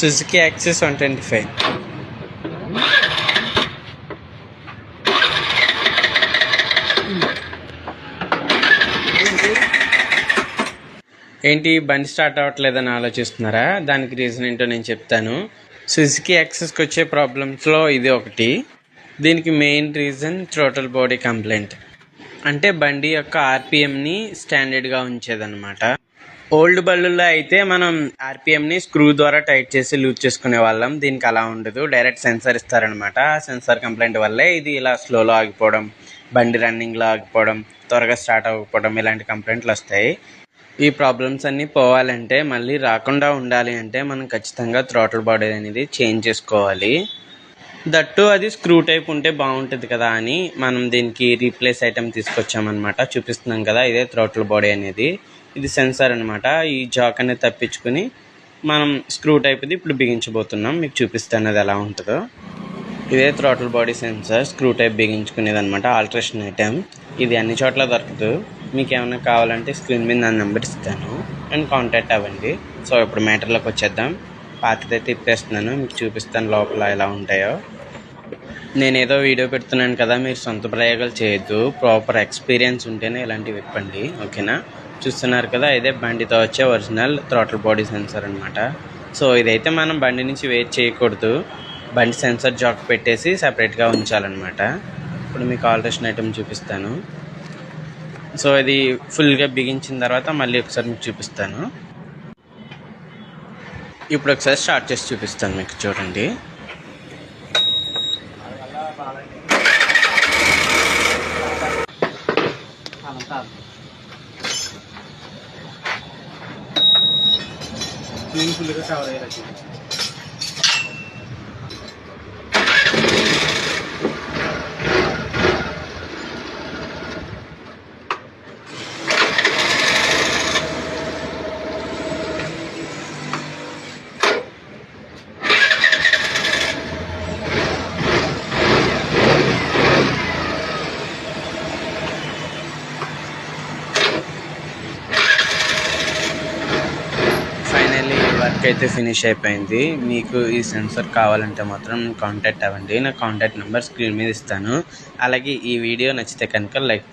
Suzuki access 125. ఏంటి బండి start అవ్వట్లేదని ఆలోచిస్తున్నారా? దానికి రీజన్ ఏంటో నేను చెప్తాను. సుజుకి యాక్సెస్కి వచ్చే ప్రాబ్లమ్స్లో ఇది ఒకటి. దీనికి main reason throttle body complaint. అంటే బండి యొక్క ఆర్పిఎంని స్టాండర్డ్గా ఉంచేదన్నమాట. ఓల్డ్ బళ్ళుల్లో అయితే మనం ఆర్పిఎంని స్క్రూ ద్వారా టైట్ చేసి లూజ్ చేసుకునే వాళ్ళం. దీనికి అలా ఉండదు, డైరెక్ట్ సెన్సార్ ఇస్తారనమాట. ఆ సెన్సార్ కంప్లైంట్ వల్లే ఇది ఇలా స్లోలో ఆగిపోవడం, బండి రన్నింగ్లో ఆగిపోవడం, త్వరగా స్టార్ట్ అవ్వకపోవడం ఇలాంటి కంప్లైంట్లు వస్తాయి. ఈ ప్రాబ్లమ్స్ అన్నీ పోవాలంటే, మళ్ళీ రాకుండా ఉండాలి అంటే మనం ఖచ్చితంగా థ్రోటల్ బాడీ అనేది చేంజ్ చేసుకోవాలి. దట్టు అది స్క్రూ టైప్ ఉంటే బాగుంటుంది కదా అని మనం దీనికి రీప్లేస్ ఐటెం తీసుకొచ్చామన్నమాట. చూపిస్తున్నాం కదా, ఇదే థ్రోటల్ బాడీ అనేది. ఇది సెన్సార్ అనమాట. ఈ జాక్ అనేది తప్పించుకుని మనం స్క్రూ టైప్ది ఇప్పుడు బిగించబోతున్నాం. మీకు చూపిస్తాను అది ఎలా ఉంటుందో. ఇదే throttle body sensor, screw type బిగించుకునేది అనమాట. ఆల్ట్రేషన్ ఐటెం ఇది అన్ని చోట్ల దొరకదు. మీకు ఏమైనా కావాలంటే స్క్రీన్ మీద నా నెంబర్ ఇస్తాను అండ్ కాంటాక్ట్ అవ్వండి. సో ఇప్పుడు మ్యాటర్లోకి వచ్చేద్దాం. పాతదైతే ఇప్పేస్తున్నాను, మీకు చూపిస్తాను లోపల ఎలా ఉంటాయో. నేనేదో వీడియో పెడుతున్నాను కదా, మీరు సొంత ప్రయోగాలు చేయొద్దు. ప్రాపర్ ఎక్స్పీరియన్స్ ఉంటేనే ఇలాంటివి విప్పండి, ఓకేనా? చూస్తున్నారు కదా, ఇదే బండితో వచ్చే ఒరిజినల్ థ్రోటల్ బాడీ సెన్సార్ అనమాట. సో ఇదైతే మనం బండి నుంచి వెయిట్ చేయకూడదు, బండి సెన్సార్ జాక్ పెట్టేసి సపరేట్గా ఉంచాలన్నమాట. ఇప్పుడు మీకు ఆల్ట్రేషన్ ఐటమ్ చూపిస్తాను. సో ఇది ఫుల్గా బిగించిన తర్వాత మళ్ళీ ఒకసారి మీకు చూపిస్తాను. ఇప్పుడు ఒకసారి స్టార్ట్ చేసి చూపిస్తాను మీకు, చూడండి. ఫుల్గా కవర్ అయ్యేది. వర్క్ అయితే ఫినిష్ అయిపోయింది. మీకు ఈ సెన్సార్ కావాలంటే మాత్రం కాంటాక్ట్ అవ్వండి. నా కాంటాక్ట్ నెంబర్ స్క్రీన్ మీద ఇస్తాను. అలాగే ఈ వీడియో నచ్చితే కనుక లైక్